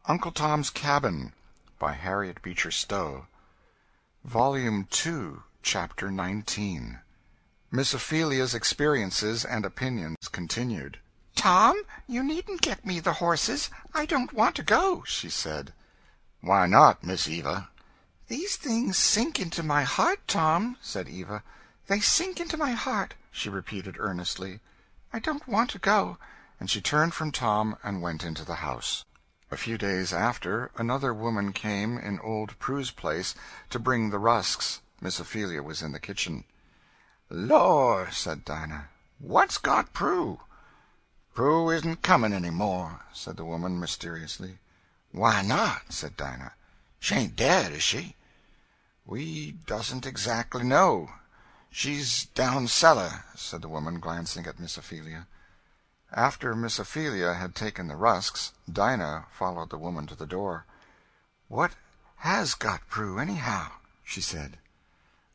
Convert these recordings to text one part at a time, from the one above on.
Uncle Tom's Cabin, by Harriet Beecher Stowe. Volume 2, Chapter 19. Miss Ophelia's Experiences and Opinions Continued. "Tom, you needn't get me the horses. I don't want to go," she said. "Why not, Miss Eva?" "These things sink into my heart, Tom," said Eva. "They sink into my heart," she repeated earnestly. "I don't want to go." And she turned from Tom and went into the house. A few days after, another woman came in old Prue's place to bring the rusks. Miss Ophelia was in the kitchen. "Lord," said Dinah, "what's got Prue?" "Prue isn't coming any more," said the woman mysteriously. "Why not?" said Dinah. "She ain't dead, is she?" "We doesn't exactly know. She's down cellar," said the woman, glancing at Miss Ophelia. After Miss Ophelia had taken the rusks, Dinah followed the woman to the door. "What has got Prue, anyhow?" she said.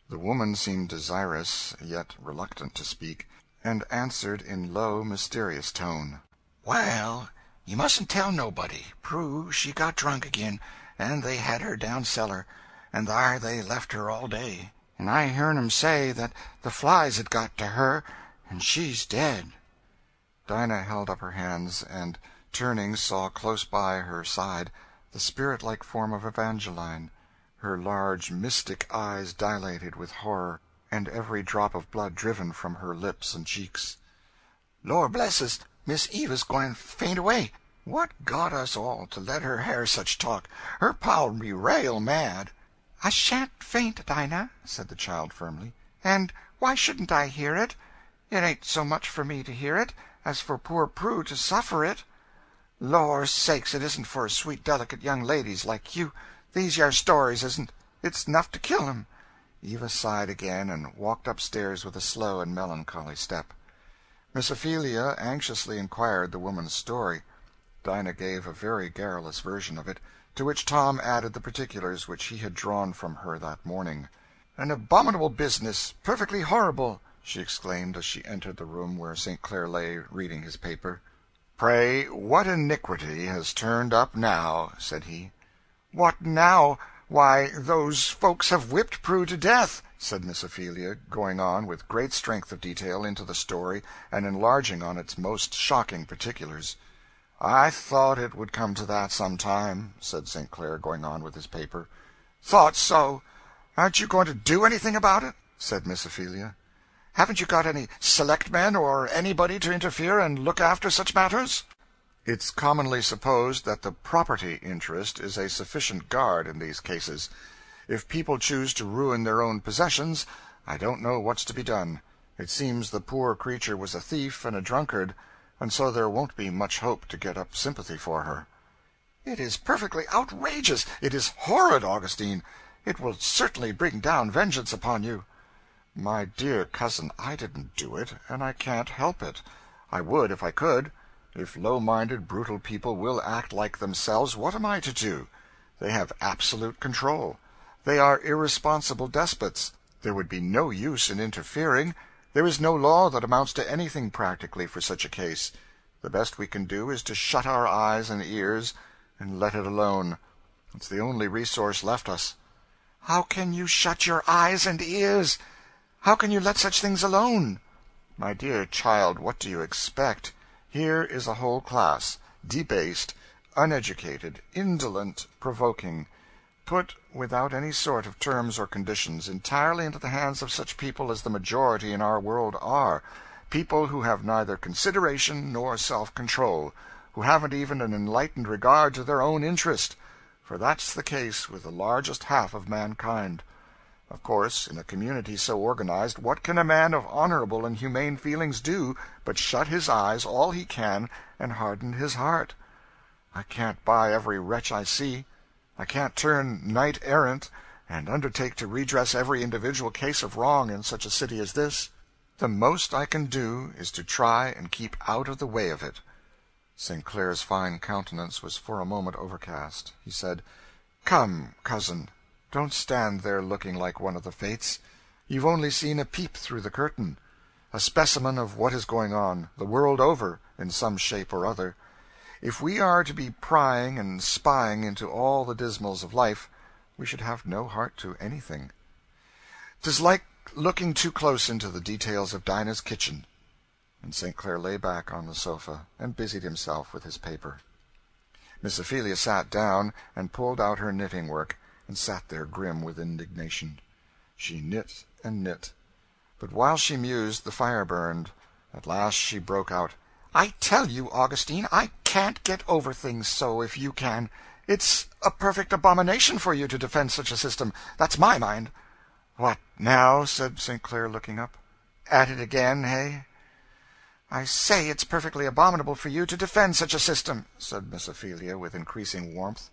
The woman seemed desirous, yet reluctant to speak, and answered in low, mysterious tone. "Well, you mustn't tell nobody. Prue, she got drunk again, and they had her down cellar, and thar they left her all day. And I hearn 'em say that the flies had got to her, and she's dead." Dinah held up her hands, and, turning, saw close by her side the spirit-like form of Evangeline, her large mystic eyes dilated with horror, and every drop of blood driven from her lips and cheeks. "Lord bless us, Miss Eva's gwine faint away. What got us all to let her hear such talk? Her pa'll be rail mad." "I shan't faint, Dinah," said the child firmly. "And why shouldn't I hear it? It ain't so much for me to hear it as for poor Prue to suffer it." "Lor' sakes, it isn't for sweet delicate young ladies like you. These yer stories isn't. It's enough to kill 'em." Eva sighed again and walked upstairs with a slow and melancholy step. Miss Ophelia anxiously inquired the woman's story. Dinah gave a very garrulous version of it, to which Tom added the particulars which he had drawn from her that morning. "An abominable business, perfectly horrible!" she exclaimed as she entered the room where St. Clair lay reading his paper. "Pray, what iniquity has turned up now?" said he. "What now? Why, those folks have whipped Prue to death," said Miss Ophelia, going on with great strength of detail into the story and enlarging on its most shocking particulars. "I thought it would come to that some time," said St. Clair, going on with his paper. "Thought so? Aren't you going to do anything about it?" said Miss Ophelia. "Haven't you got any selectmen or anybody to interfere and look after such matters?" "It's commonly supposed that the property interest is a sufficient guard in these cases. If people choose to ruin their own possessions, I don't know what's to be done. It seems the poor creature was a thief and a drunkard, and so there won't be much hope to get up sympathy for her." "It is perfectly outrageous. It is horrid, Augustine. It will certainly bring down vengeance upon you." "My dear cousin, I didn't do it, and I can't help it. I would if I could. If low-minded, brutal people will act like themselves, what am I to do? They have absolute control. They are irresponsible despots. There would be no use in interfering. There is no law that amounts to anything practically for such a case. The best we can do is to shut our eyes and ears and let it alone. It's the only resource left us." "How can you shut your eyes and ears? How can you let such things alone?" "My dear child, what do you expect? Here is a whole class, debased, uneducated, indolent, provoking, put, without any sort of terms or conditions, entirely into the hands of such people as the majority in our world are, people who have neither consideration nor self-control, who haven't even an enlightened regard to their own interest, for that's the case with the largest half of mankind. Of course, in a community so organized, what can a man of honorable and humane feelings do but shut his eyes all he can and harden his heart? I can't buy every wretch I see. I can't turn knight-errant and undertake to redress every individual case of wrong in such a city as this. The most I can do is to try and keep out of the way of it." St. Clair's fine countenance was for a moment overcast. He said, "Come, cousin, don't stand there looking like one of the Fates. You've only seen a peep through the curtain, a specimen of what is going on, the world over, in some shape or other. If we are to be prying and spying into all the dismals of life, we should have no heart to anything. 'Tis like looking too close into the details of Dinah's kitchen." And St. Clair lay back on the sofa and busied himself with his paper. Miss Ophelia sat down and pulled out her knitting work, and sat there grim with indignation. She knit and knit, but while she mused the fire burned. At last she broke out, "I tell you, Augustine, I can't get over things so, if you can. It's a perfect abomination for you to defend such a system. That's my mind." "What now?" said St. Clair, looking up. "At it again, hey?" "I say it's perfectly abominable for you to defend such a system," said Miss Ophelia, with increasing warmth.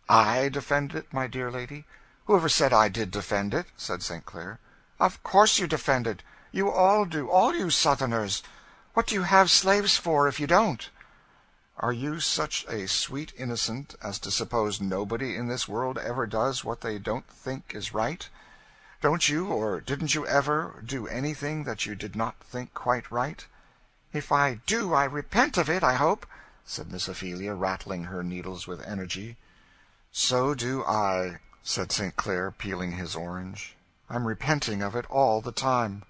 "I defend it, my dear lady? Whoever said I did defend it?" said St. Clair. "Of course you defend it. You all do, all you Southerners. What do you have slaves for if you don't?" "Are you such a sweet innocent as to suppose nobody in this world ever does what they don't think is right? Don't you, or didn't you ever, do anything that you did not think quite right?" "If I do, I repent of it, I hope," said Miss Ophelia, rattling her needles with energy. "So do I," said St. Clair, peeling his orange. "I'm repenting of it all the time."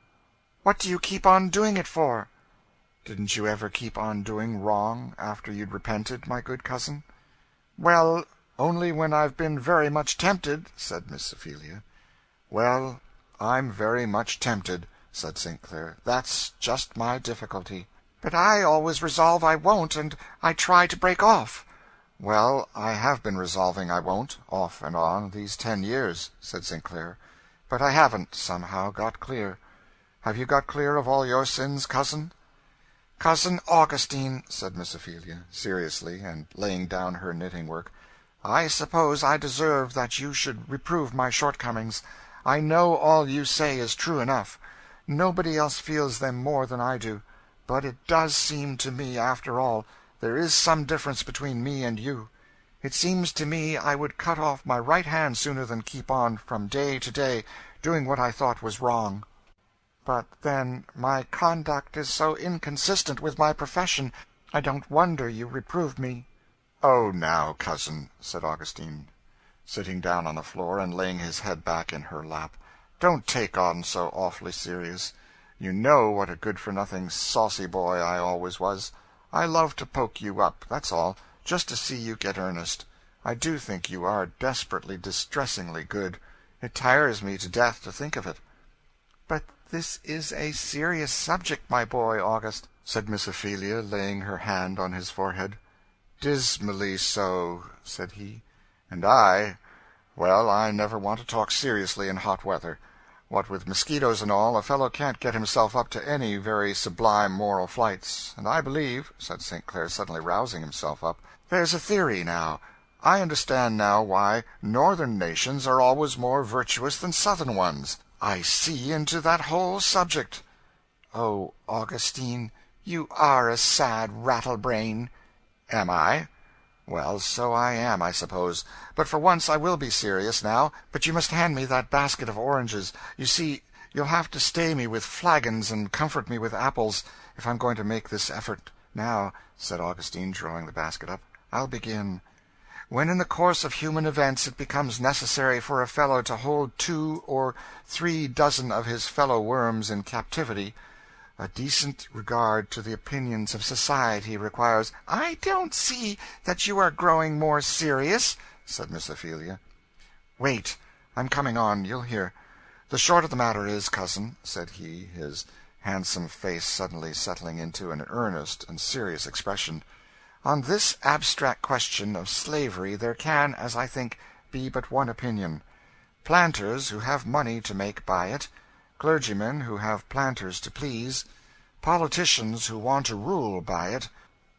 "What do you keep on doing it for?" "Didn't you ever keep on doing wrong after you'd repented, my good cousin?" "Well, only when I've been very much tempted," said Miss Ophelia. "Well, I'm very much tempted," said St. Clair. "That's just my difficulty." "But I always resolve I won't, and I try to break off." "Well, I have been resolving I won't, off and on, these 10 years," said St. Clair, "but I haven't, somehow, got clear. Have you got clear of all your sins, cousin?" "Cousin Augustine," said Miss Ophelia, seriously, and laying down her knitting work, "I suppose I deserve that you should reprove my shortcomings. I know all you say is true enough. Nobody else feels them more than I do. But it does seem to me, after all, there is some difference between me and you. It seems to me I would cut off my right hand sooner than keep on, from day to day, doing what I thought was wrong. But then my conduct is so inconsistent with my profession, I don't wonder you reproved me." "Oh, now, cousin," said Augustine, sitting down on the floor and laying his head back in her lap, "don't take on so awfully serious. You know what a good-for-nothing, saucy boy I always was. I love to poke you up, that's all, just to see you get earnest. I do think you are desperately, distressingly good. It tires me to death to think of it." "But this is a serious subject, my boy August," said Miss Ophelia, laying her hand on his forehead. "Dismally so," said he. "And well, I never want to talk seriously in hot weather. What with mosquitoes and all, a fellow can't get himself up to any very sublime moral flights. And I believe," said St. Clair, suddenly rousing himself up, "there's a theory now. I understand now why northern nations are always more virtuous than southern ones. I see into that whole subject." "Oh, Augustine, you are a sad rattle-brain." "Am I? Well, so I am, I suppose. But for once I will be serious, now. But you must hand me that basket of oranges. You see, you'll have to stay me with flagons and comfort me with apples, if I'm going to make this effort. Now," said Augustine, drawing the basket up, "I'll begin. When in the course of human events it becomes necessary for a fellow to hold 2 or 3 dozen of his fellow-worms in captivity, a decent regard to the opinions of society requires—" "I don't see that you are growing more serious," said Miss Ophelia. "Wait, I'm coming on, you'll hear. The short of the matter is, cousin," said he, his handsome face suddenly settling into an earnest and serious expression, "on this abstract question of slavery there can, as I think, be but one opinion. Planters who have money to make by it, clergymen who have planters to please, politicians who want to rule by it,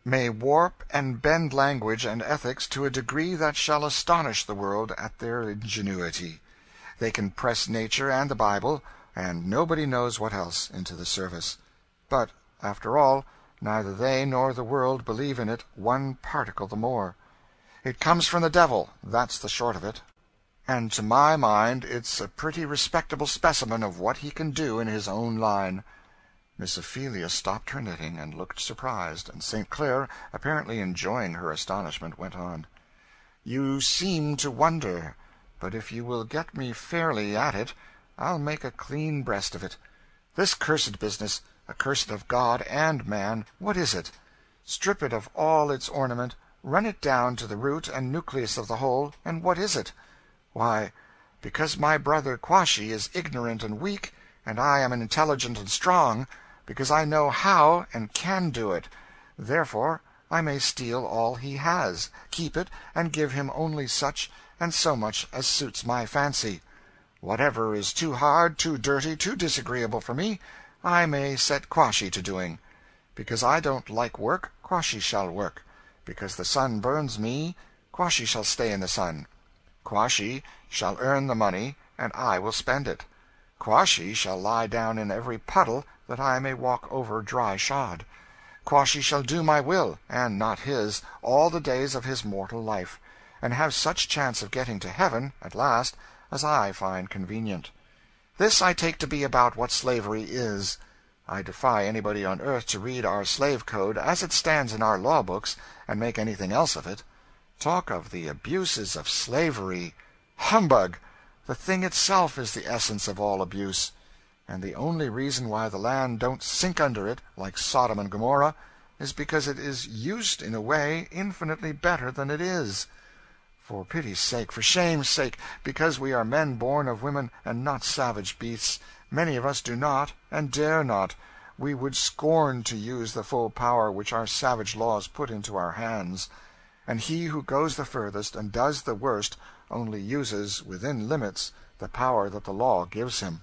may warp and bend language and ethics to a degree that shall astonish the world at their ingenuity. They can press nature and the Bible, and nobody knows what else, into the service. But, after all, neither they nor the world believe in it one particle the more. It comes from the devil, that's the short of it. And to my mind it's a pretty respectable specimen of what he can do in his own line." Miss Ophelia stopped her knitting and looked surprised, and St. Clair, apparently enjoying her astonishment, went on. "You seem to wonder, but if you will get me fairly at it, I'll make a clean breast of it. This cursed business, accursed of God and man, what is it? Strip it of all its ornament, run it down to the root and nucleus of the whole, and what is it? Why, because my brother Quashy is ignorant and weak, and I am intelligent and strong, because I know how and can do it, therefore I may steal all he has, keep it, and give him only such and so much as suits my fancy. Whatever is too hard, too dirty, too disagreeable for me, I may set Quashy to doing. Because I don't like work, Quashy shall work. Because the sun burns me, Quashy shall stay in the sun. Quashy shall earn the money, and I will spend it. Quashy shall lie down in every puddle, that I may walk over dry shod. Quashy shall do my will, and not his, all the days of his mortal life, and have such chance of getting to heaven, at last, as I find convenient. This I take to be about what slavery is. I defy anybody on earth to read our slave code as it stands in our law books, and make anything else of it. Talk of the abuses of slavery! Humbug! The thing itself is the essence of all abuse. And the only reason why the land don't sink under it, like Sodom and Gomorrah, is because it is used in a way infinitely better than it is. For pity's sake, for shame's sake, because we are men born of women and not savage beasts, many of us do not, and dare not. We would scorn to use the full power which our savage laws put into our hands. And he who goes the furthest and does the worst only uses, within limits, the power that the law gives him.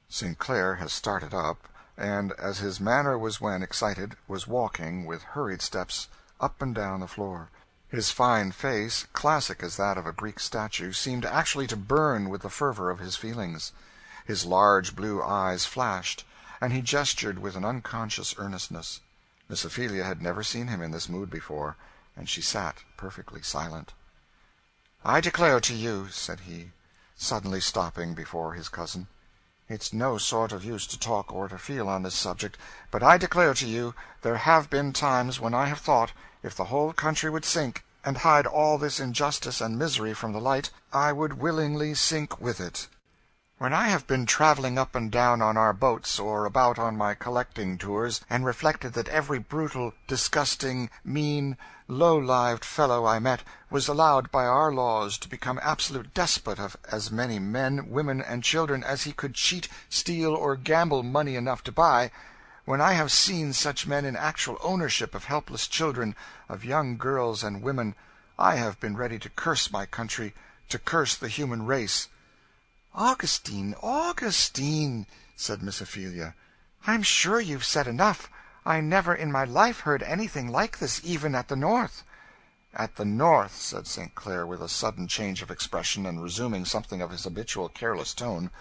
St. Clair has started up, and, as his manner was when excited, was walking, with hurried steps, up and down the floor. His fine face, classic as that of a Greek statue, seemed actually to burn with the fervor of his feelings. His large blue eyes flashed, and he gestured with an unconscious earnestness. Miss Ophelia had never seen him in this mood before, and she sat perfectly silent. "I declare to you," said he, suddenly stopping before his cousin, "it's no sort of use to talk or to feel on this subject, but I declare to you there have been times when I have thought, if the whole country would sink, and hide all this injustice and misery from the light, I would willingly sink with it. When I have been traveling up and down on our boats, or about on my collecting tours, and reflected that every brutal, disgusting, mean, low-lived fellow I met was allowed by our laws to become absolute despot of as many men, women, and children as he could cheat, steal, or gamble money enough to buy, when I have seen such men in actual ownership of helpless children, of young girls and women, I have been ready to curse my country, to curse the human race." "Augustine, Augustine," said Miss Ophelia, "I'm sure you've said enough. I never in my life heard anything like this, even at the North." "At the North," said St. Clair, with a sudden change of expression, and resuming something of his habitual careless tone.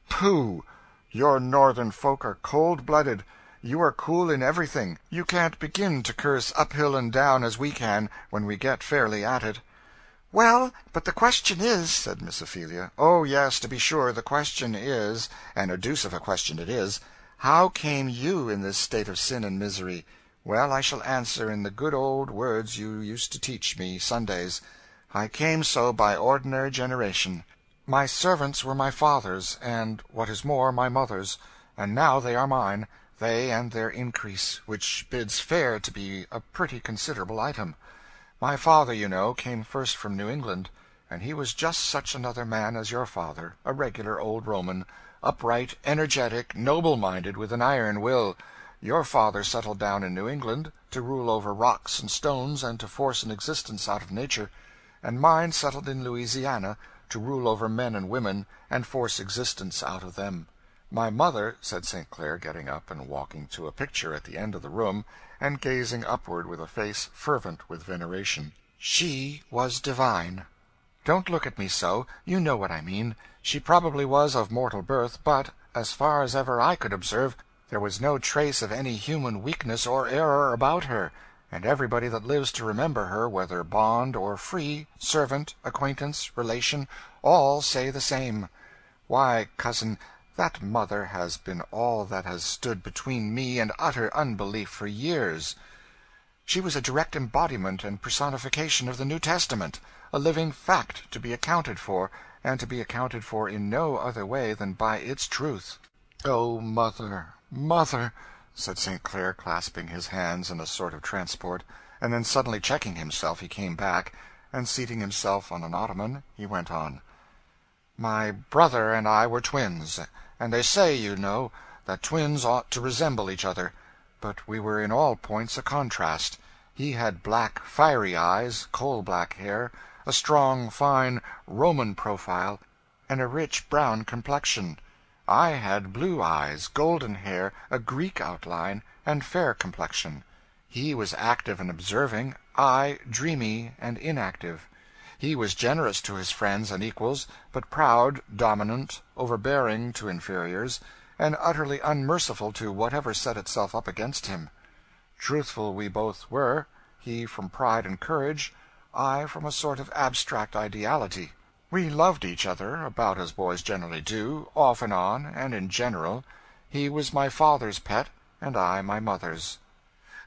"Pooh! Your Northern folk are cold-blooded. You are cool in everything. You can't begin to curse uphill and down as we can, when we get fairly at it." "Well, but the question is," said Miss Ophelia. "Oh, yes, to be sure, the question is, and a deuce of a question it is, how came you in this state of sin and misery? Well, I shall answer in the good old words you used to teach me Sundays. I came so by ordinary generation. My servants were my father's, and, what is more, my mother's, and now they are mine, they and their increase, which bids fair to be a pretty considerable item. My father, you know, came first from New England, and he was just such another man as your father, a regular old Roman, upright, energetic, noble-minded, with an iron will. Your father settled down in New England, to rule over rocks and stones and to force an existence out of nature, and mine settled in Louisiana, to rule over men and women, and force existence out of them. My mother," said St. Clair, getting up and walking to a picture at the end of the room, and gazing upward with a face fervent with veneration, "she was divine. Don't look at me so. You know what I mean. She probably was of mortal birth, but, as far as ever I could observe, there was no trace of any human weakness or error about her, and everybody that lives to remember her, whether bond or free, servant, acquaintance, relation, all say the same. Why, cousin, That mother has been all that has stood between me and utter unbelief for years. She was a direct embodiment and personification of the New Testament, a living fact to be accounted for, and to be accounted for in no other way than by its truth. "Oh, mother, mother," said St. Clair, clasping his hands in a sort of transport, and then suddenly checking himself, he came back, and seating himself on an ottoman, he went on. "My brother and I were twins, and they say, you know, that twins ought to resemble each other, but we were in all points a contrast. He had black, fiery eyes, coal-black hair, a strong, fine, Roman profile, and a rich brown complexion. I had blue eyes, golden hair, a Greek outline, and fair complexion. He was active and observing, I dreamy and inactive. He was generous to his friends and equals, but proud, dominant, overbearing to inferiors, and utterly unmerciful to whatever set itself up against him. Truthful we both were, he from pride and courage, I from a sort of abstract ideality. We loved each other, about as boys generally do, off and on, and in general. He was my father's pet, and I my mother's.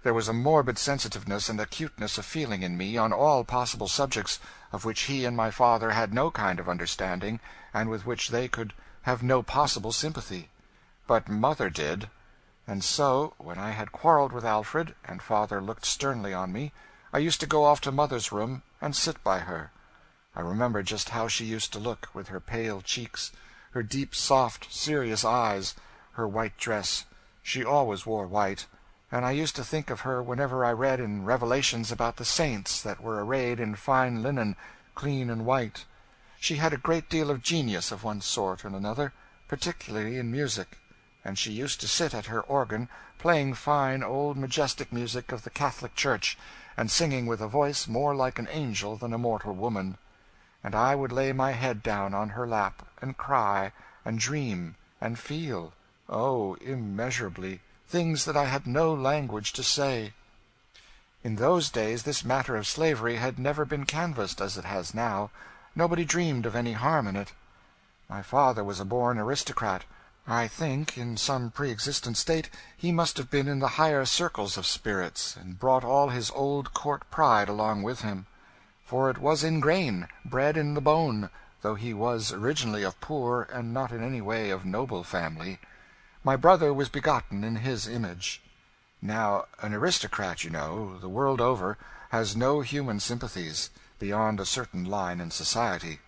There was a morbid sensitiveness and acuteness of feeling in me on all possible subjects, of which he and my father had no kind of understanding, and with which they could have no possible sympathy. But mother did. And so, when I had quarreled with Alfred, and father looked sternly on me, I used to go off to mother's room and sit by her. I remember just how she used to look, with her pale cheeks, her deep, soft, serious eyes, her white dress. She always wore white, and I used to think of her whenever I read in Revelations about the saints that were arrayed in fine linen, clean and white. She had a great deal of genius of one sort and another, particularly in music, and she used to sit at her organ, playing fine old majestic music of the Catholic Church, and singing with a voice more like an angel than a mortal woman. And I would lay my head down on her lap, and cry, and dream, and feel, oh, immeasurably, things that I had no language to say. In those days this matter of slavery had never been canvassed as it has now. Nobody dreamed of any harm in it. My father was a born aristocrat. I think, in some pre-existent state, he must have been in the higher circles of spirits, and brought all his old court pride along with him. For it was in grain, bred in the bone, though he was originally of poor and not in any way of noble family. My brother was begotten in his image. Now, an aristocrat, you know, the world over, has no human sympathies, beyond a certain line in society.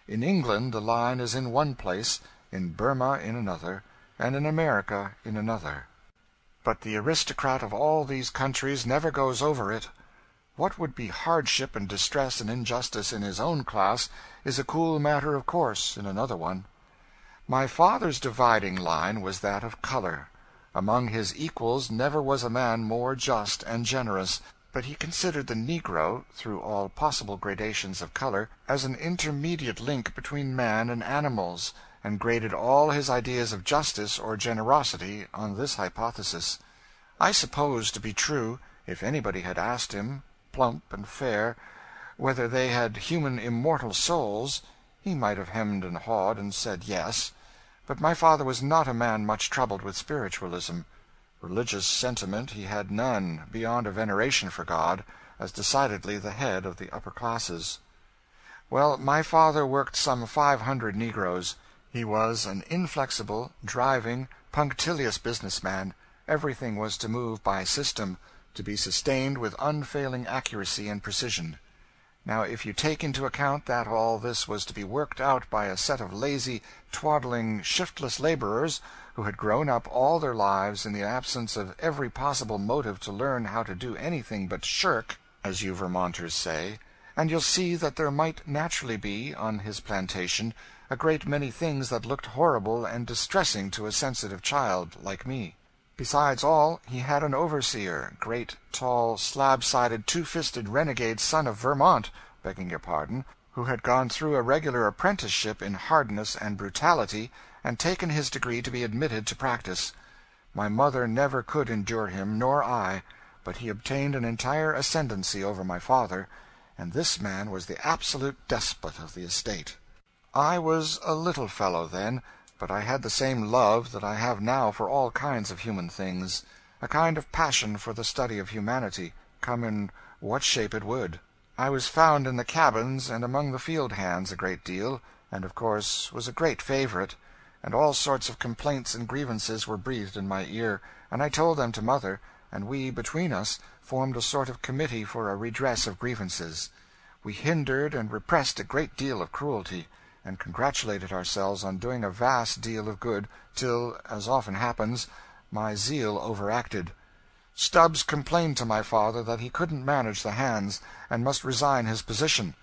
In England the line is in one place, in Burma in another, and in America in another. But the aristocrat of all these countries never goes over it. What would be hardship and distress and injustice in his own class is a cool matter of course in another one. My father's dividing line was that of color. Among his equals never was a man more just and generous, but he considered the Negro, through all possible gradations of color, as an intermediate link between man and animals, and graded all his ideas of justice or generosity on this hypothesis. I suppose to be true, if anybody had asked him, plump and fair, whether they had human immortal souls, he might have hemmed and hawed and said yes. But my father was not a man much troubled with spiritualism. Religious sentiment he had none, beyond a veneration for God, as decidedly the head of the upper classes. Well, my father worked some 500 negroes. He was an inflexible, driving, punctilious business man. Everything was to move by system, to be sustained with unfailing accuracy and precision. Now, if you take into account that all this was to be worked out by a set of lazy, twaddling, shiftless laborers, who had grown up all their lives in the absence of every possible motive to learn how to do anything but shirk, as you Vermonters say, and you'll see that there might naturally be, on his plantation, a great many things that looked horrible and distressing to a sensitive child like me. Besides all, he had an overseer, great, tall, slab-sided, two-fisted renegade son of Vermont, begging your pardon, who had gone through a regular apprenticeship in hardness and brutality, and taken his degree to be admitted to practice. My mother never could endure him, nor I, but he obtained an entire ascendancy over my father, and this man was the absolute despot of the estate. I was a little fellow then, but I had the same love that I have now for all kinds of human things, a kind of passion for the study of humanity, come in what shape it would. I was found in the cabins and among the field hands a great deal, and of course was a great favorite, and all sorts of complaints and grievances were breathed in my ear, and I told them to mother, and we, between us, formed a sort of committee for a redress of grievances. We hindered and repressed a great deal of cruelty, and congratulated ourselves on doing a vast deal of good, till, as often happens, my zeal overacted. Stubbs complained to my father that he couldn't manage the hands, and must resign his position.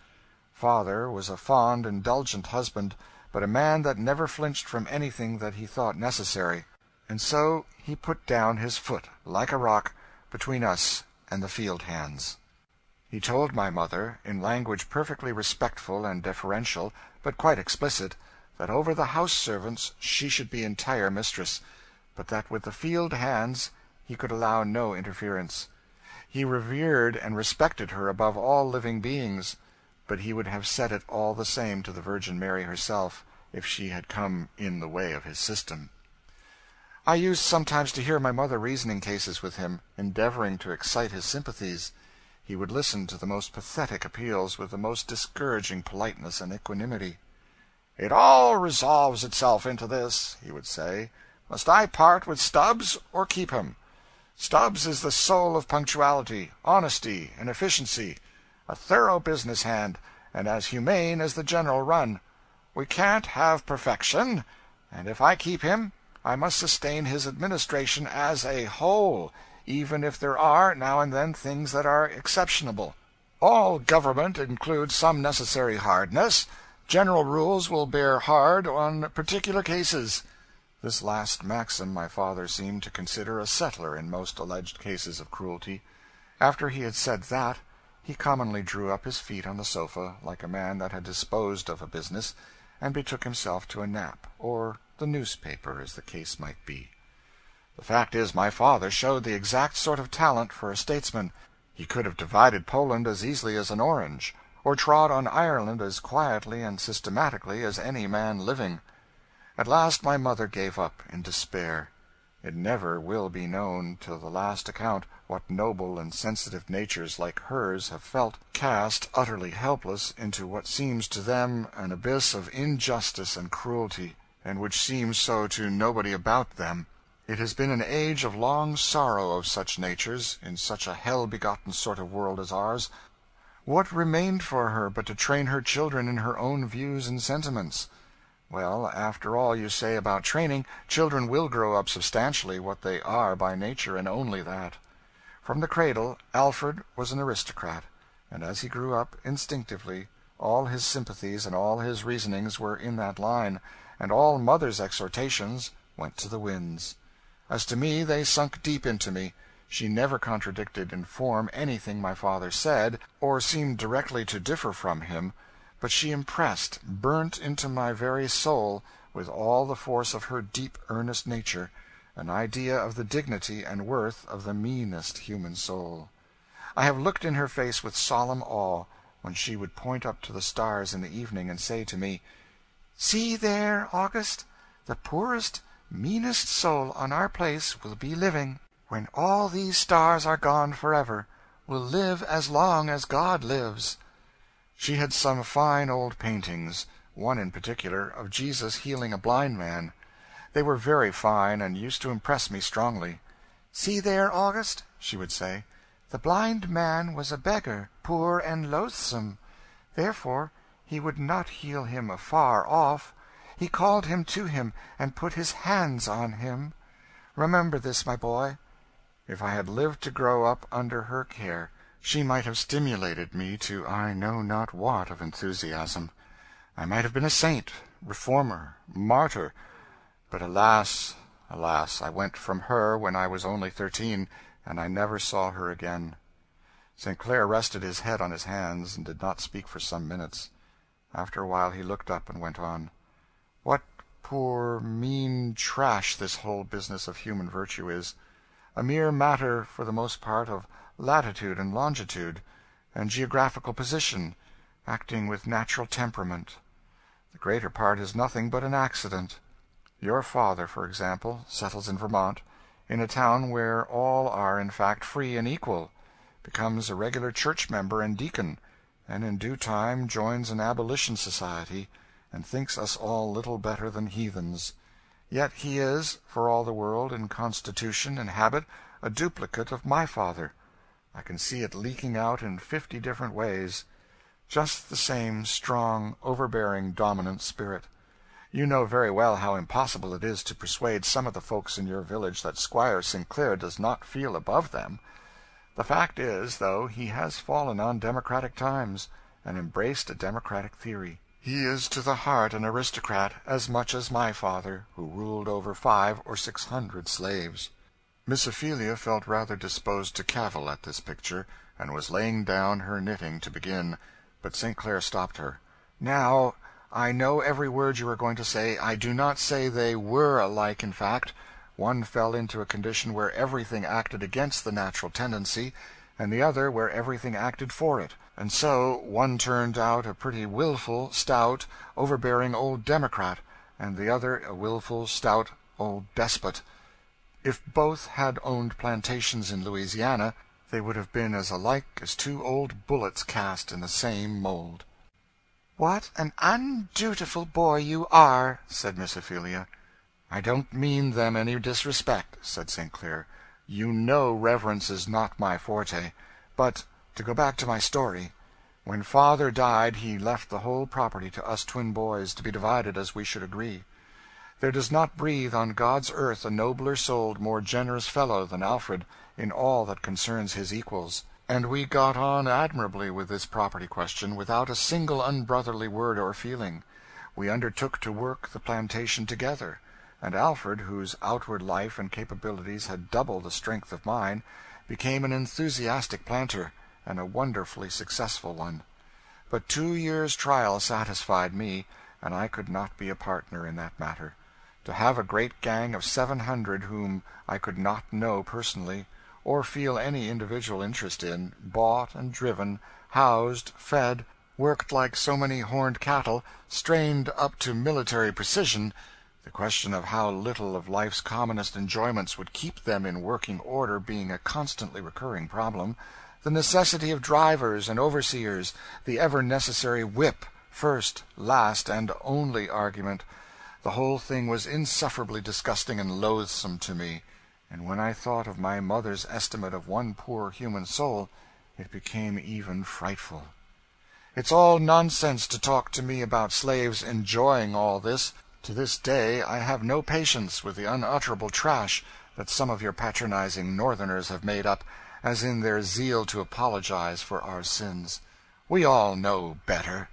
Father was a fond, indulgent husband, but a man that never flinched from anything that he thought necessary, and so he put down his foot, like a rock, between us and the field hands. He told my mother, in language perfectly respectful and deferential, but quite explicit, that over the house servants she should be entire mistress, but that with the field hands he could allow no interference. He revered and respected her above all living beings, but he would have said it all the same to the Virgin Mary herself, if she had come in the way of his system. I used sometimes to hear my mother reasoning cases with him, endeavoring to excite his sympathies. He would listen to the most pathetic appeals with the most discouraging politeness and equanimity. "It all resolves itself into this," he would say. "Must I part with Stubbs, or keep him? Stubbs is the soul of punctuality, honesty, and efficiency, a thorough business hand, and as humane as the general run. We can't have perfection, and if I keep him, I must sustain his administration as a whole, even if there are, now and then, things that are exceptionable. All government includes some necessary hardness. General rules will bear hard on particular cases." This last maxim my father seemed to consider a settler in most alleged cases of cruelty. After he had said that, he commonly drew up his feet on the sofa, like a man that had disposed of a business, and betook himself to a nap, or the newspaper, as the case might be. The fact is, my father showed the exact sort of talent for a statesman. He could have divided Poland as easily as an orange, or trod on Ireland as quietly and systematically as any man living. At last my mother gave up, in despair. It never will be known till the last account what noble and sensitive natures like hers have felt, cast utterly helpless into what seems to them an abyss of injustice and cruelty, and which seems so to nobody about them. It has been an age of long sorrow of such natures, in such a hell-begotten sort of world as ours. What remained for her but to train her children in her own views and sentiments? Well, after all you say about training, children will grow up substantially what they are by nature, and only that. From the cradle, Alfred was an aristocrat, and as he grew up, instinctively, all his sympathies and all his reasonings were in that line, and all mother's exhortations went to the winds. As to me, they sunk deep into me. She never contradicted in form anything my father said, or seemed directly to differ from him, but she impressed, burnt into my very soul, with all the force of her deep earnest nature, an idea of the dignity and worth of the meanest human soul. I have looked in her face with solemn awe, when she would point up to the stars in the evening and say to me, "See there, August, the poorest, meanest soul on our place will be living. When all these stars are gone forever, will live as long as God lives." She had some fine old paintings, one in particular, of Jesus healing a blind man. They were very fine, and used to impress me strongly. "See there, August," she would say, "the blind man was a beggar, poor and loathsome. Therefore he would not heal him afar off. He called him to him, and put his hands on him. Remember this, my boy." If I had lived to grow up under her care, she might have stimulated me to I know not what of enthusiasm. I might have been a saint, reformer, martyr. But alas, alas, I went from her when I was only 13, and I never saw her again. St. Clair rested his head on his hands, and did not speak for some minutes. After a while he looked up and went on. "What poor, mean trash this whole business of human virtue is! A mere matter, for the most part, of latitude and longitude, and geographical position, acting with natural temperament. The greater part is nothing but an accident. Your father, for example, settles in Vermont, in a town where all are in fact free and equal, becomes a regular church member and deacon, and in due time joins an abolition society, and thinks us all little better than heathens. Yet he is, for all the world, in constitution and habit, a duplicate of my father. I can see it leaking out in 50 different ways. Just the same strong, overbearing, dominant spirit. You know very well how impossible it is to persuade some of the folks in your village that Squire Sinclair does not feel above them. The fact is, though, he has fallen on democratic times, and embraced a democratic theory. He is to the heart an aristocrat as much as my father, who ruled over 500 or 600 slaves. Miss Ophelia felt rather disposed to cavil at this picture, and was laying down her knitting to begin, but St. Clair stopped her. "Now, I know every word you are going to say. I do not say they were alike in fact. One fell into a condition where everything acted against the natural tendency, and the other where everything acted for it. And so, one turned out a pretty willful, stout, overbearing old democrat, and the other a willful, stout old despot. If both had owned plantations in Louisiana, they would have been as alike as two old bullets cast in the same mold." "What an undutiful boy you are!" said Miss Ophelia. "I don't mean them any disrespect," said St. Clair. "You know reverence is not my forte. But to go back to my story. When father died he left the whole property to us twin boys, to be divided as we should agree. There does not breathe on God's earth a nobler souled, more generous fellow than Alfred in all that concerns his equals, and we got on admirably with this property question without a single unbrotherly word or feeling. We undertook to work the plantation together, and Alfred, whose outward life and capabilities had double the strength of mine, became an enthusiastic planter, and a wonderfully successful one. But 2 years' trial satisfied me, and I could not be a partner in that matter. To have a great gang of 700 whom I could not know personally, or feel any individual interest in, bought and driven, housed, fed, worked like so many horned cattle, strained up to military precision, the question of how little of life's commonest enjoyments would keep them in working order being a constantly recurring problem, the necessity of drivers and overseers, the ever necessary whip, first, last, and only argument, the whole thing was insufferably disgusting and loathsome to me, and when I thought of my mother's estimate of one poor human soul, it became even frightful. It's all nonsense to talk to me about slaves enjoying all this. To this day I have no patience with the unutterable trash that some of your patronizing Northerners have made up, as in their zeal to apologize for our sins. We all know better.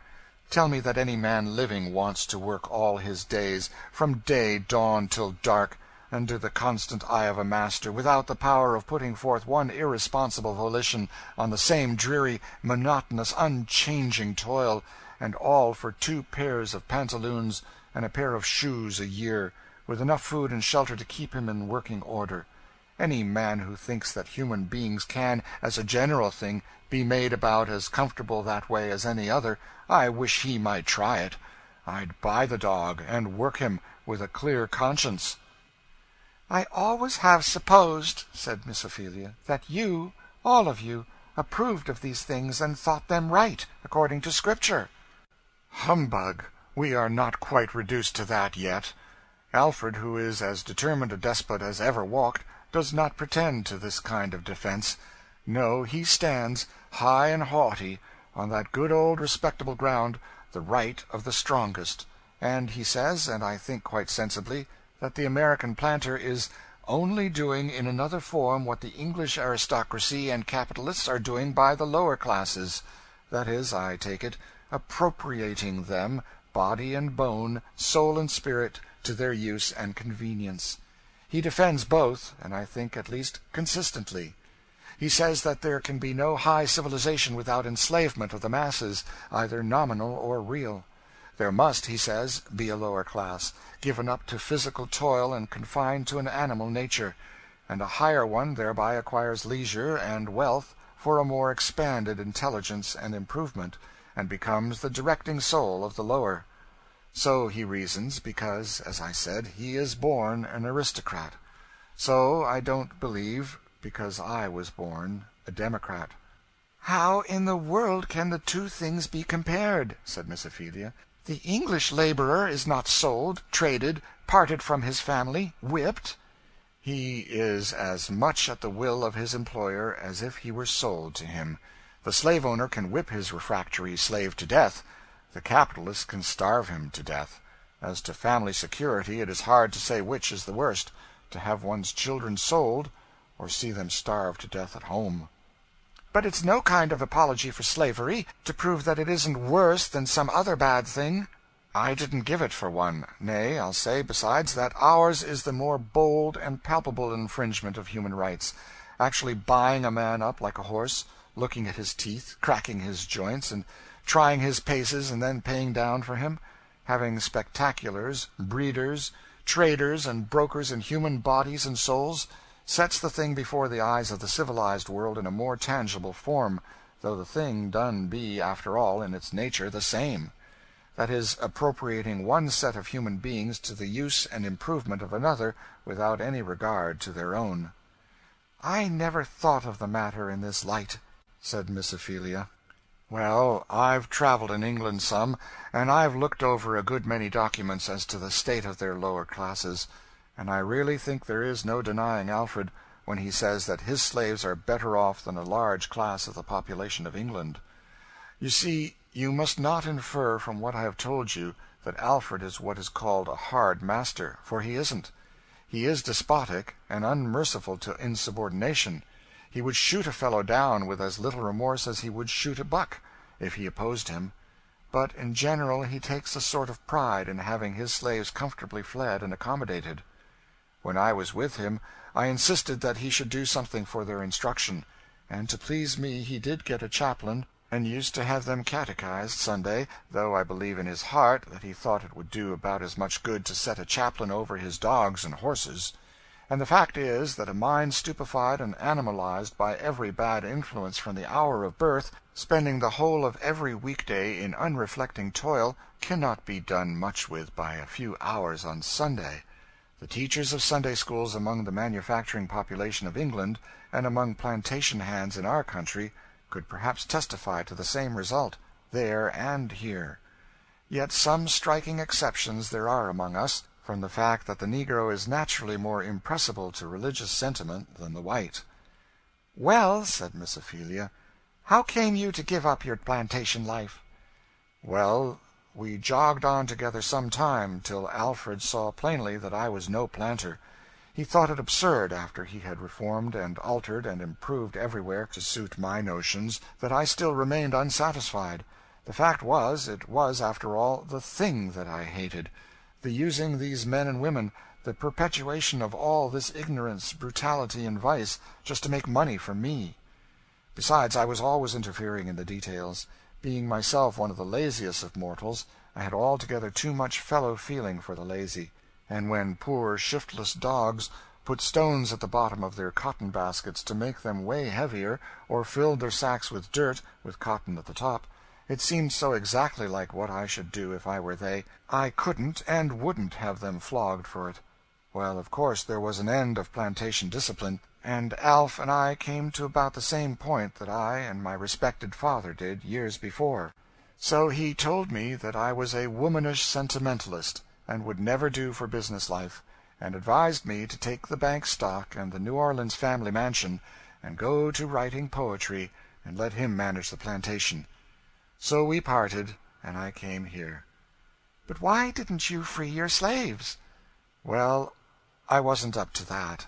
Tell me that any man living wants to work all his days, from day dawn till dark, under the constant eye of a master, without the power of putting forth one irresponsible volition on the same dreary, monotonous, unchanging toil, and all for 2 pairs of pantaloons and a pair of shoes a year, with enough food and shelter to keep him in working order. Any man who thinks that human beings can, as a general thing, be made about as comfortable that way as any other, I wish he might try it. I'd buy the dog, and work him, with a clear conscience." "I always have supposed," said Miss Ophelia, "that you, all of you, approved of these things and thought them right, according to Scripture." "Humbug! We are not quite reduced to that yet. Alfred, who is as determined a despot as ever walked, does not pretend to this kind of defense. No, he stands, high and haughty, on that good old respectable ground, the right of the strongest, and he says, and I think quite sensibly, that the American planter is only doing in another form what the English aristocracy and capitalists are doing by the lower classes, that is, I take it, appropriating them, body and bone, soul and spirit, to their use and convenience. He defends both, and I think at least consistently. He says that there can be no high civilization without enslavement of the masses, either nominal or real. There must, he says, be a lower class, given up to physical toil and confined to an animal nature, and a higher one thereby acquires leisure and wealth for a more expanded intelligence and improvement, and becomes the directing soul of the lower. So he reasons, because, as I said, he is born an aristocrat. So I don't believe, because I was born a democrat." "How in the world can the two things be compared?" said Miss Ophelia. "The English laborer is not sold, traded, parted from his family, whipped." "He is as much at the will of his employer as if he were sold to him. The slave owner can whip his refractory slave to death; the capitalist can starve him to death. As to family security, it is hard to say which is the worst, to have one's children sold, or see them starve to death at home." "But it's no kind of apology for slavery, to prove that it isn't worse than some other bad thing." "I didn't give it for one. Nay, I'll say, besides, that ours is the more bold and palpable infringement of human rights. Actually buying a man up like a horse, looking at his teeth, cracking his joints, and trying his paces, and then paying down for him; having spectaculars, breeders, traders, and brokers in human bodies and souls, sets the thing before the eyes of the civilized world in a more tangible form, though the thing done be, after all, in its nature the same. That is, appropriating one set of human beings to the use and improvement of another, without any regard to their own." "I never thought of the matter in this light," said Miss Ophelia. "Well, I've traveled in England some, and I've looked over a good many documents as to the state of their lower classes, and I really think there is no denying Alfred when he says that his slaves are better off than a large class of the population of England. You see, you must not infer from what I have told you that Alfred is what is called a hard master, for he isn't. He is despotic, and unmerciful to insubordination. He would shoot a fellow down with as little remorse as he would shoot a buck, if he opposed him; but in general he takes a sort of pride in having his slaves comfortably fed and accommodated. When I was with him, I insisted that he should do something for their instruction, and to please me he did get a chaplain, and used to have them catechized Sunday, though I believe in his heart that he thought it would do about as much good to set a chaplain over his dogs and horses. And the fact is, that a mind stupefied and animalized by every bad influence from the hour of birth, spending the whole of every week-day in unreflecting toil, cannot be done much with by a few hours on Sunday. The teachers of Sunday schools among the manufacturing population of England, and among plantation hands in our country, could perhaps testify to the same result, there and here. Yet some striking exceptions there are among us, from the fact that the negro is naturally more impressible to religious sentiment than the white. "Well," said Miss Ophelia, "how came you to give up your plantation life?" "Well, we jogged on together some time, till Alfred saw plainly that I was no planter. He thought it absurd, after he had reformed and altered and improved everywhere to suit my notions, that I still remained unsatisfied. The fact was, it was, after all, the thing that I hated the using these men and women, the perpetuation of all this ignorance, brutality, and vice, just to make money for me. Besides, I was always interfering in the details. Being myself one of the laziest of mortals, I had altogether too much fellow-feeling for the lazy; and when poor shiftless dogs put stones at the bottom of their cotton baskets to make them weigh heavier, or filled their sacks with dirt, with cotton at the top, it seemed so exactly like what I should do if I were they, I couldn't and wouldn't have them flogged for it. Well, of course there was an end of plantation discipline, and Alf and I came to about the same point that I and my respected father did years before. So he told me that I was a womanish sentimentalist, and would never do for business life, and advised me to take the bank stock and the New Orleans family mansion, and go to writing poetry, and let him manage the plantation. So we parted, and I came here." "But why didn't you free your slaves?" "Well, I wasn't up to that.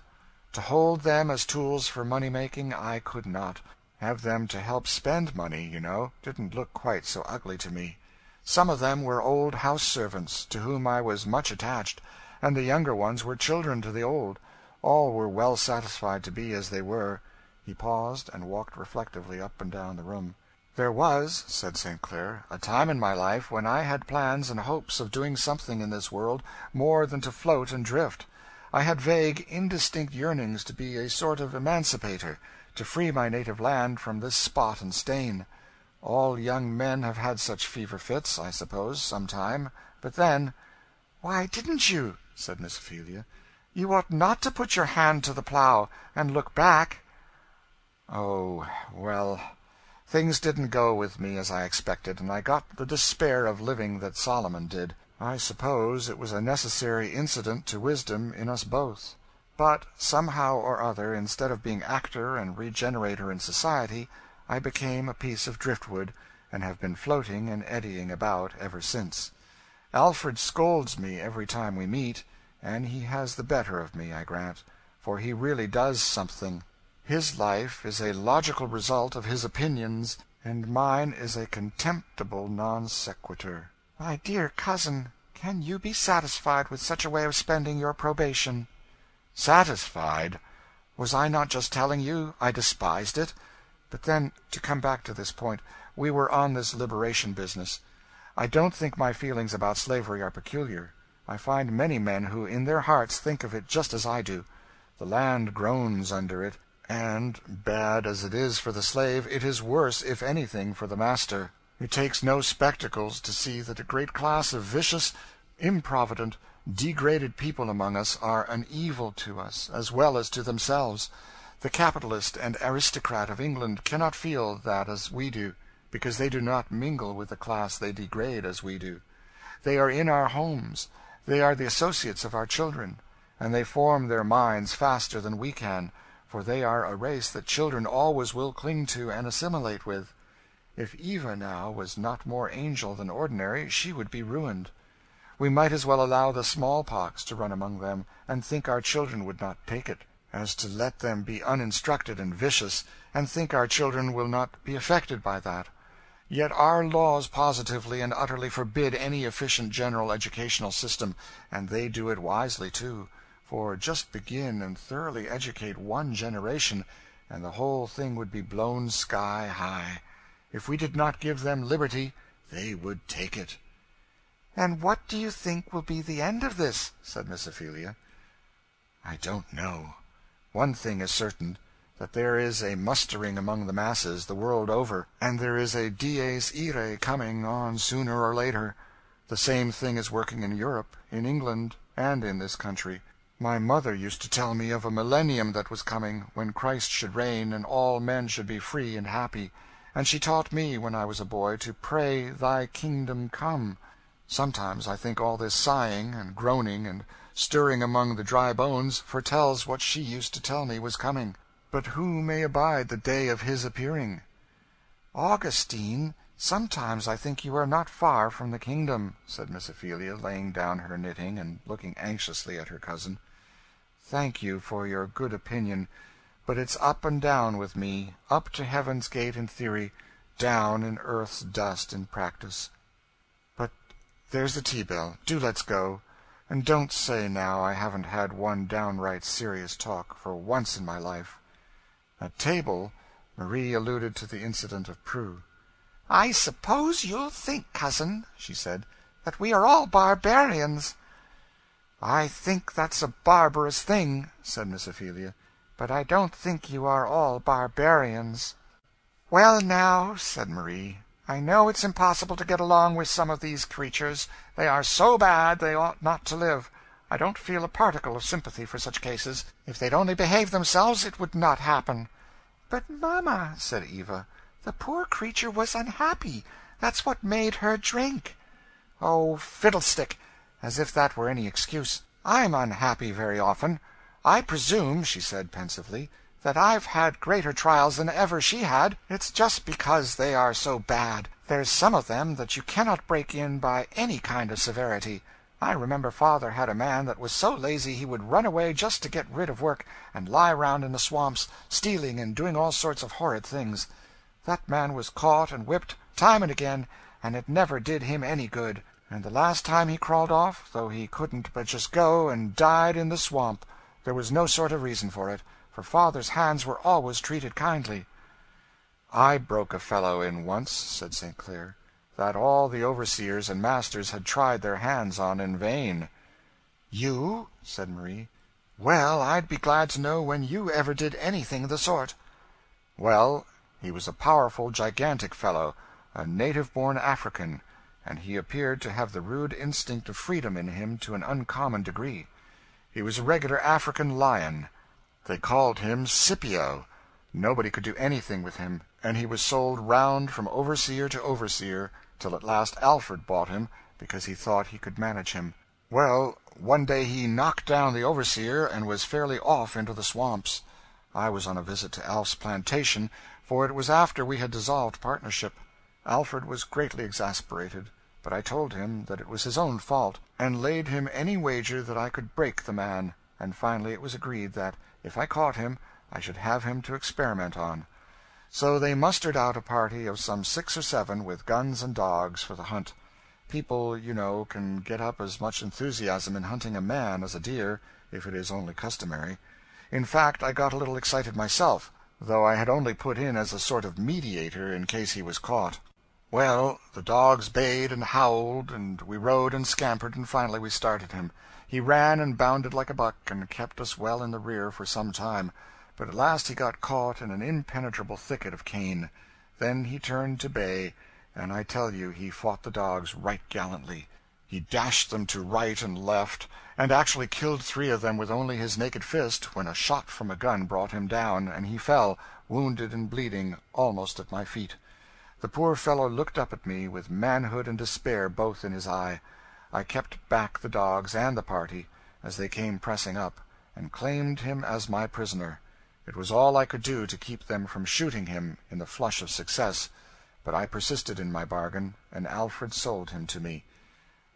To hold them as tools for money-making, I could not. Have them to help spend money, you know, didn't look quite so ugly to me. Some of them were old house-servants, to whom I was much attached, and the younger ones were children to the old. All were well satisfied to be as they were." He paused, and walked reflectively up and down the room. "There was," said St. Clair, "a time in my life when I had plans and hopes of doing something in this world more than to float and drift. I had vague, indistinct yearnings to be a sort of emancipator, to free my native land from this spot and stain. All young men have had such fever fits, I suppose, some time. But then—" "Why didn't you?" said Miss Ophelia. "You ought not to put your hand to the plow and look back." "Oh, well, things didn't go with me as I expected, and I got the despair of living that Solomon did. I suppose it was a necessary incident to wisdom in us both. But, somehow or other, instead of being actor and regenerator in society, I became a piece of driftwood, and have been floating and eddying about ever since. Alfred scolds me every time we meet, and he has the better of me, I grant, for he really does something. His life is a logical result of his opinions, and mine is a contemptible non sequitur." "My dear cousin, can you be satisfied with such a way of spending your probation?" "Satisfied? Was I not just telling you I despised it? But then, to come back to this point, we were on this liberation business. I don't think my feelings about slavery are peculiar. I find many men who in their hearts think of it just as I do. The land groans under it, and, bad as it is for the slave, it is worse, if anything, for the master. It takes no spectacles to see that a great class of vicious, improvident, degraded people among us are an evil to us as well as to themselves. The capitalist and aristocrat of England cannot feel that as we do, because they do not mingle with the class they degrade as we do. They are in our homes, they are the associates of our children, and they form their minds faster than we can, for they are a race that children always will cling to and assimilate with. If Eva, now, was not more angel than ordinary, she would be ruined. We might as well allow the smallpox to run among them, and think our children would not take it, as to let them be uninstructed and vicious, and think our children will not be affected by that. Yet our laws positively and utterly forbid any efficient general educational system, and they do it wisely, too, for just begin and thoroughly educate one generation, and the whole thing would be blown sky high. If we did not give them liberty, they would take it." "And what do you think will be the end of this?" said Miss Ophelia. "I don't know. One thing is certain, that there is a mustering among the masses, the world over, and there is a dies irae coming on sooner or later. The same thing is working in Europe, in England, and in this country. My mother used to tell me of a millennium that was coming, when Christ should reign and all men should be free and happy, and she taught me, when I was a boy, to pray, 'Thy kingdom come.' Sometimes I think all this sighing and groaning and stirring among the dry bones foretells what she used to tell me was coming. But who may abide the day of his appearing?" "Augustine, sometimes I think you are not far from the kingdom," said Miss Ophelia, laying down her knitting and looking anxiously at her cousin. "Thank you for your good opinion, but it's up and down with me, up to heaven's gate in theory, down in earth's dust in practice. But there's the tea-bell. Do let's go. And don't say now I haven't had one downright serious talk, for once in my life." At table, Marie alluded to the incident of Prue. "I suppose you'll think, cousin," she said, "that we are all barbarians." "I think that's a barbarous thing," said Miss Ophelia, "but I don't think you are all barbarians." "Well, now," said Marie, "I know it's impossible to get along with some of these creatures. They are so bad they ought not to live. I don't feel a particle of sympathy for such cases. If they'd only behave themselves, it would not happen." "But, mamma," said Eva, "the poor creature was unhappy. That's what made her drink." "Oh, fiddlestick! As if that were any excuse. I'm unhappy very often. I presume," she said, pensively, "that I've had greater trials than ever she had. It's just because they are so bad. There's some of them that you cannot break in by any kind of severity. I remember father had a man that was so lazy he would run away just to get rid of work, and lie around in the swamps, stealing and doing all sorts of horrid things. That man was caught and whipped, time and again, and it never did him any good. And the last time he crawled off, though he couldn't but just go, and died in the swamp, there was no sort of reason for it, for father's hands were always treated kindly." "I broke a fellow in once," said St. Clair, "that all the overseers and masters had tried their hands on in vain." "You?" said Marie. "Well, I'd be glad to know when you ever did anything of the sort." "Well, he was a powerful, gigantic fellow, a native-born African, and he appeared to have the rude instinct of freedom in him to an uncommon degree. He was a regular African lion. They called him Scipio. Nobody could do anything with him, and he was sold round from overseer to overseer, till at last Alfred bought him because he thought he could manage him. Well, one day he knocked down the overseer and was fairly off into the swamps. I was on a visit to Alf's plantation, for it was after we had dissolved partnership. Alfred was greatly exasperated, but I told him that it was his own fault, and laid him any wager that I could break the man, and finally it was agreed that, if I caught him, I should have him to experiment on. So they mustered out a party of some 6 or 7 with guns and dogs for the hunt. People, you know, can get up as much enthusiasm in hunting a man as a deer, if it is only customary. In fact, I got a little excited myself, though I had only put in as a sort of mediator in case he was caught. Well, the dogs bayed and howled, and we rode and scampered, and finally we started him. He ran and bounded like a buck, and kept us well in the rear for some time, but at last he got caught in an impenetrable thicket of cane. Then he turned to bay, and I tell you he fought the dogs right gallantly. He dashed them to right and left, and actually killed 3 of them with only his naked fist, when a shot from a gun brought him down, and he fell, wounded and bleeding, almost at my feet. The poor fellow looked up at me, with manhood and despair both in his eye. I kept back the dogs and the party, as they came pressing up, and claimed him as my prisoner. It was all I could do to keep them from shooting him in the flush of success, but I persisted in my bargain, and Alfred sold him to me.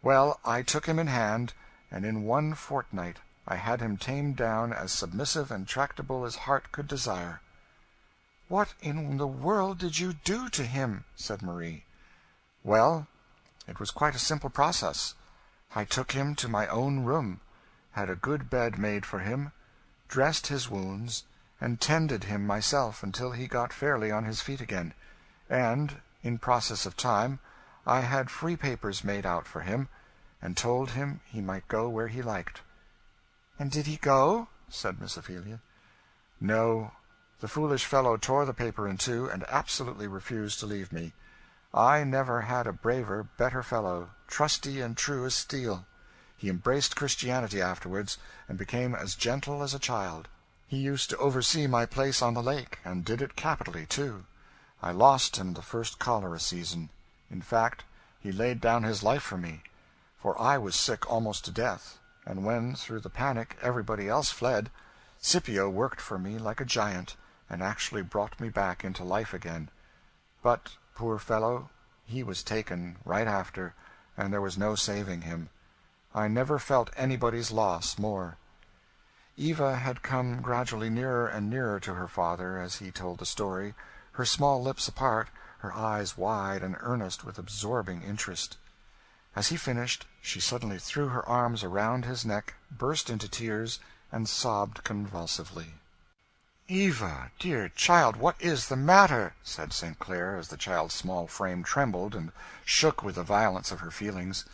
Well, I took him in hand, and in 1 fortnight I had him tamed down as submissive and tractable as heart could desire. "What in the world did you do to him?" said Marie. Well, it was quite a simple process. I took him to my own room, had a good bed made for him, dressed his wounds, and tended him myself until he got fairly on his feet again, and, in process of time, I had free papers made out for him, and told him he might go where he liked. "And did he go?" said Miss Ophelia. "No. The foolish fellow tore the paper in 2, and absolutely refused to leave me. I never had a braver, better fellow, trusty and true as steel. He embraced Christianity afterwards, and became as gentle as a child. He used to oversee my place on the lake, and did it capitally, too. I lost him the first cholera season. In fact, he laid down his life for me, for I was sick almost to death, and when, through the panic, everybody else fled, Scipio worked for me like a giant, and actually brought me back into life again. But, poor fellow, he was taken, right after, and there was no saving him. I never felt anybody's loss more." Eva had come gradually nearer and nearer to her father as he told the story, her small lips apart, her eyes wide and earnest with absorbing interest. As he finished, she suddenly threw her arms around his neck, burst into tears, and sobbed convulsively. "Eva, dear child, what is the matter?" said St. Clair, as the child's small frame trembled and shook with the violence of her feelings.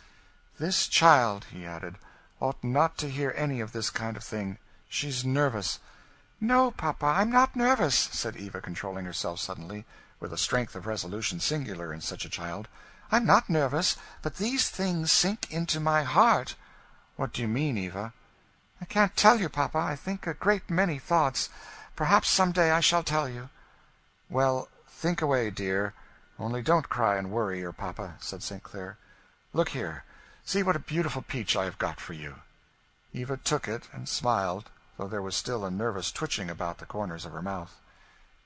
"This child," he added, "ought not to hear any of this kind of thing. She's nervous." "No, papa, I'm not nervous," said Eva, controlling herself suddenly, with a strength of resolution singular in such a child. "I'm not nervous, but these things sink into my heart." "What do you mean, Eva?" "I can't tell you, papa. I think a great many thoughts. Perhaps some day I shall tell you." "Well, think away, dear. Only don't cry and worry your papa," said St. Clair. "Look here. See what a beautiful peach I have got for you." Eva took it and smiled, though there was still a nervous twitching about the corners of her mouth.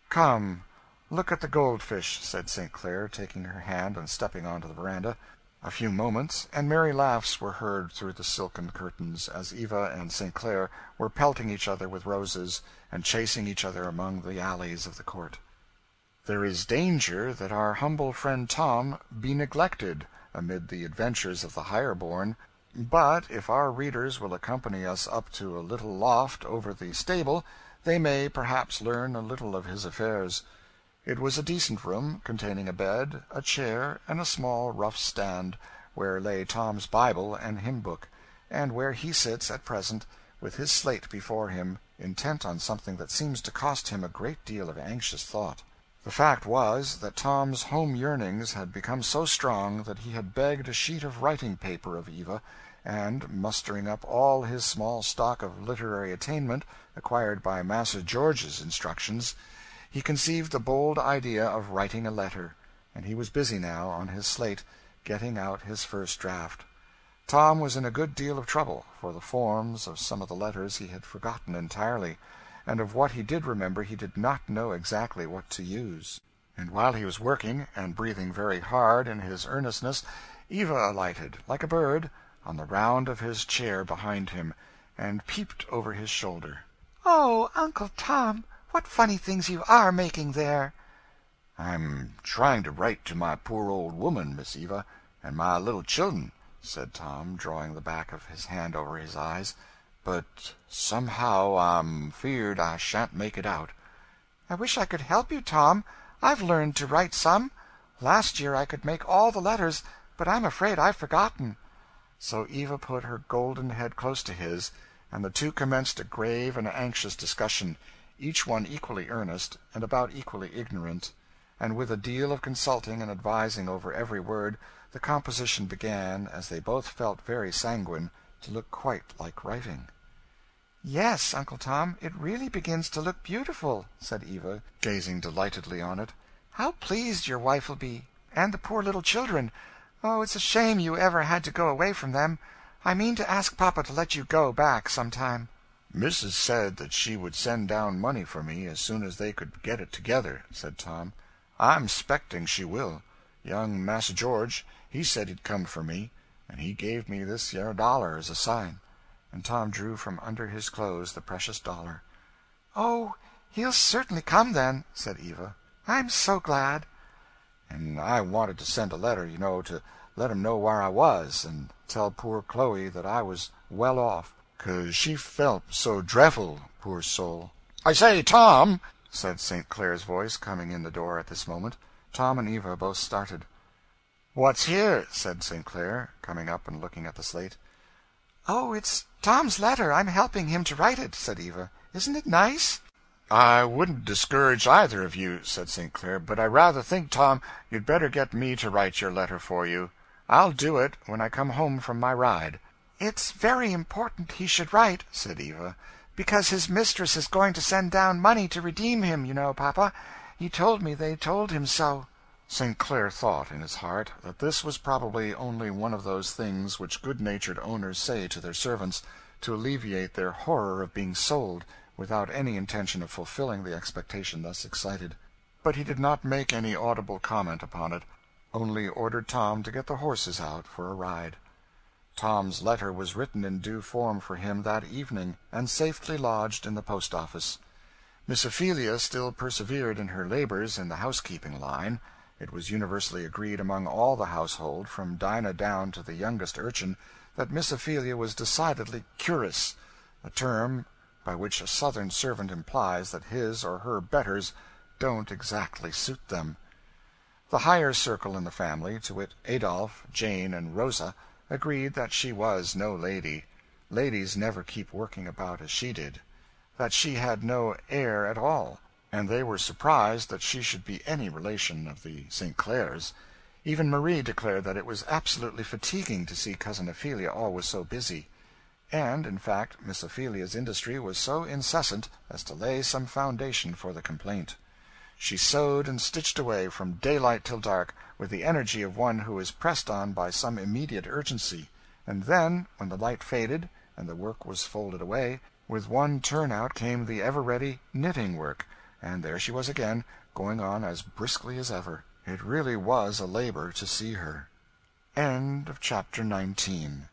"Come, look at the goldfish," said St. Clair, taking her hand and stepping onto the veranda. A few moments, and merry laughs were heard through the silken curtains, as Eva and St. Clair were pelting each other with roses, and chasing each other among the alleys of the court. There is danger that our humble friend Tom be neglected amid the adventures of the higher born, but if our readers will accompany us up to a little loft over the stable, they may perhaps learn a little of his affairs. It was a decent room, containing a bed, a chair, and a small rough stand, where lay Tom's Bible and hymn book, and where he sits at present, with his slate before him, intent on something that seems to cost him a great deal of anxious thought. The fact was, that Tom's home yearnings had become so strong that he had begged a sheet of writing paper of Eva, and, mustering up all his small stock of literary attainment, acquired by Massa George's instructions, he conceived the bold idea of writing a letter, and he was busy now, on his slate, getting out his first draft. Tom was in a good deal of trouble, for the forms of some of the letters he had forgotten entirely, and of what he did remember he did not know exactly what to use. And while he was working, and breathing very hard in his earnestness, Eva alighted, like a bird, on the round of his chair behind him, and peeped over his shoulder. "Oh, Uncle Tom, what funny things you are making there!" "I'm trying to write to my poor old woman, Miss Eva, and my little children," said Tom, drawing the back of his hand over his eyes, "but somehow I'm feared I shan't make it out." "I wish I could help you, Tom. I've learned to write some. Last year I could make all the letters, but I'm afraid I've forgotten." So Eva put her golden head close to his, and the two commenced a grave and anxious discussion, each one equally earnest, and about equally ignorant, and with a deal of consulting and advising over every word, the composition began, as they both felt very sanguine, to look quite like writing. "Yes, Uncle Tom, it really begins to look beautiful," said Eva, gazing delightedly on it. "How pleased your wife will be, and the poor little children. Oh, it's a shame you ever had to go away from them. I mean to ask papa to let you go back some time." "Missus said that she would send down money for me as soon as they could get it together," said Tom. "I'm 'specting she will. Young Massa George, he said he'd come for me, and he gave me this yer dollar as a sign." And Tom drew from under his clothes the precious dollar. "Oh, he'll certainly come, then," said Eva. "I'm so glad." "And I wanted to send a letter, you know, to let him know where I was, and tell poor Chloe that I was well off, 'cause she felt so drefful, poor soul." "I say, Tom," said St. Clair's voice, coming in the door at this moment. Tom and Eva both started. "What's here?" said St. Clair, coming up and looking at the slate. "Oh, it's Tom's letter. I'm helping him to write it," said Eva. "Isn't it nice?" "I wouldn't discourage either of you," said St. Clair, "but I rather think, Tom, you'd better get me to write your letter for you. I'll do it when I come home from my ride." "It's very important he should write," said Eva, "because his mistress is going to send down money to redeem him, you know, papa. He told me they told him so." St. Clair thought in his heart that this was probably only one of those things which good-natured owners say to their servants, to alleviate their horror of being sold, without any intention of fulfilling the expectation thus excited. But he did not make any audible comment upon it, only ordered Tom to get the horses out for a ride. Tom's letter was written in due form for him that evening, and safely lodged in the post-office. Miss Ophelia still persevered in her labors in the housekeeping line. It was universally agreed among all the household, from Dinah down to the youngest urchin, that Miss Ophelia was decidedly curous, a term by which a Southern servant implies that his or her betters don't exactly suit them. The higher circle in the family, to wit Adolphe, Jane, and Rosa, agreed that she was no lady. Ladies never keep working about as she did. That she had no air at all, and they were surprised that she should be any relation of the St. Clairs. Even Marie declared that it was absolutely fatiguing to see Cousin Ophelia always so busy. And, in fact, Miss Ophelia's industry was so incessant as to lay some foundation for the complaint. She sewed and stitched away from daylight till dark, with the energy of one who is pressed on by some immediate urgency, and then, when the light faded, and the work was folded away, with one turn-out came the ever-ready knitting work, and there she was again, going on as briskly as ever. It really was a labor to see her. End of chapter 19.